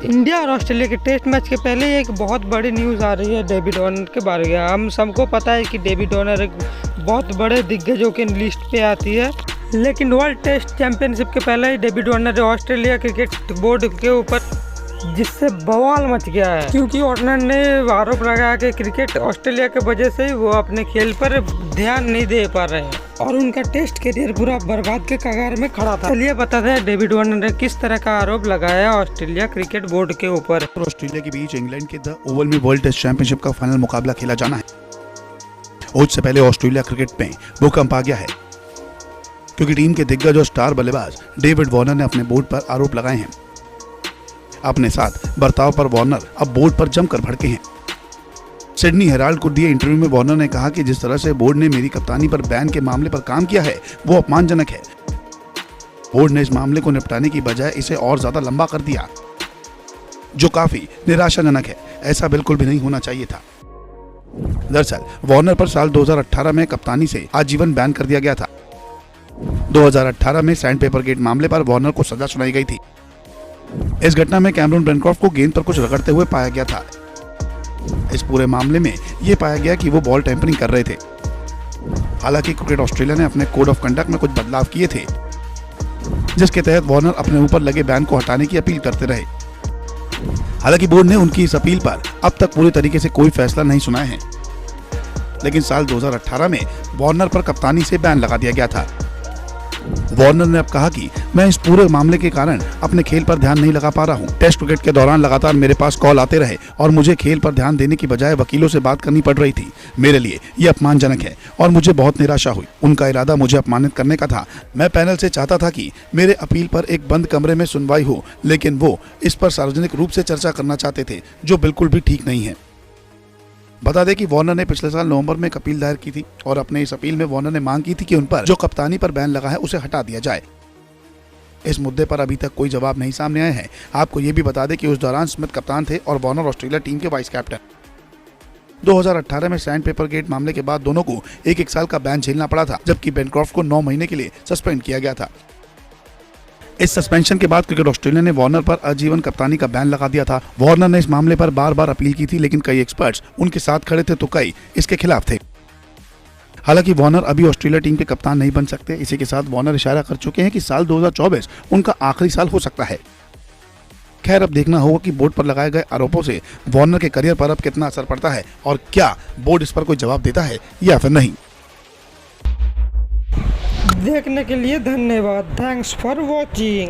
India और Australia के test match के पहले एक बहुत बड़ी न्यूज़ आ रही है डेविड वार्नर के बारे में। हम सबको पता है कि डेविड वार्नर एक बहुत बड़े दिग्गजों के लिस्ट पे आती है, लेकिन वर्ल्ड टेस्ट चैंपियनशिप के पहले ही David Warner Australia cricket board के ऊपर जिससे बवाल मच गया है, क्योंकि वार्नर ने आरोप लगाया कि क्रिकेट ऑस्ट्रेलिया के वजह से वो अपने खेल पर ध्यान नहीं दे पा रहे हैं और उनका टेस्ट करियर पूरा बर्बाद के कगार में खड़ा था। चलिए बताते हैं डेविड वार्नर ने किस तरह का आरोप लगाया ऑस्ट्रेलिया क्रिकेट बोर्ड के ऊपर। ऑस्ट्रेलिया के बीच इंग्लैंड के द ओवल में वर्ल्ड टेस्ट चैंपियनशिप का फाइनल मुकाबला खेला जाना है। आज से पहले ऑस्ट्रेलिया क्रिकेट में भूकंप आ गया है, क्योंकि टीम के दिग्गज और स्टार बल्लेबाज डेविड वार्नर ने अपने बोर्ड पर आरोप लगाए हैं। अपने साथ बर्ताव पर वार्नर अब बोर्ड पर जमकर भड़के हैं। सिडनी हेराल्ड को दिए इंटरव्यू में वार्नर ने कहा कि जिस तरह से बोर्ड ने मेरी कप्तानी पर बैन के मामले पर काम किया है वो अपमानजनक है। बोर्ड ने इस मामले को निपटाने की बजाय इसे और ज्यादा लंबा कर दिया, जो काफी निराशाजनक है। ऐसा बिल्कुल भी नहीं होना चाहिए था। दरअसल वार्नर पर साल 2018 में कप्तानी से आजीवन बैन कर दिया गया था। 2018 में सैंड पेपर गेट मामले पर वार्नर को सजा सुनाई गई थी। इस घटना में कैमरून बेनक्रॉफ्ट को गेंद पर कुछ रगड़ते हुए पाया गया था। इस पूरे मामले में यह पाया गया कि वो बॉल टेम्परिंग कर रहे थे। हालांकि क्रिकेट ऑस्ट्रेलिया ने अपने कोड ऑफ कंडक्ट में कुछ बदलाव किए थे, जिसके तहत वार्नर अपने ऊपर लगे बैन को हटाने की अपील करते रहे। हालांकि बोर्ड ने उनकी इस अपील पर अब तक पूरी तरीके से कोई फैसला नहीं सुनाया है, लेकिन साल 2018 में वार्नर पर कप्तानी से बैन लगा दिया गया था। वार्नर ने अब कहा कि मैं इस पूरे मामले के कारण अपने खेल पर ध्यान नहीं लगा पा रहा हूँ। टेस्ट क्रिकेट के दौरान लगातार मेरे पास कॉल आते रहे और मुझे खेल पर ध्यान देने की बजाय वकीलों से बात करनी पड़ रही थी। मेरे लिए ये अपमानजनक है और मुझे बहुत निराशा हुई। उनका इरादा मुझे अपमानित करने का था। मैं पैनल से चाहता था कि मेरे अपील पर एक बंद कमरे में सुनवाई हो, लेकिन वो इस पर सार्वजनिक रूप से चर्चा करना चाहते थे, जो बिल्कुल भी ठीक नहीं है। बता दें कि वार्नर ने पिछले साल नवंबर में एक अपील दायर की थी और अपने इस अपील में वार्नर ने मांग की थी कि उन पर जो कप्तानी पर बैन लगा है उसे हटा दिया जाए। इस मुद्दे पर अभी तक कोई जवाब नहीं सामने आया है। आपको ये भी बता दें कि उस दौरान स्मिथ कप्तान थे और वार्नर ऑस्ट्रेलिया टीम के वाइस कैप्टन। 2018 में सैंड पेपर गेट मामले के बाद दोनों को एक साल का बैन झेलना पड़ा था, जबकि बेनक्रॉफ्ट को 9 महीने के लिए सस्पेंड किया गया था। इस सस्पेंशन के बाद क्रिकेट ऑस्ट्रेलिया ने वार्नर पर आजीवन कप्तानी का बैन लगा दिया था। वार्नर ने इस मामले पर बार बार अपील की थी, लेकिन कई एक्सपर्ट्स उनके साथ खड़े थे तो कई इसके खिलाफ थे। हालांकि वार्नर अभी ऑस्ट्रेलिया टीम के कप्तान नहीं बन सकते। इसी के साथ वार्नर इशारा कर चुके हैं कि साल 2024 उनका आखिरी साल हो सकता है। खैर, अब देखना होगा कि बोर्ड पर लगाए गए आरोपों से वार्नर के करियर पर अब कितना असर पड़ता है और क्या बोर्ड इस पर कोई जवाब देता है या फिर नहीं। देखने के लिए धन्यवाद। Thanks for watching.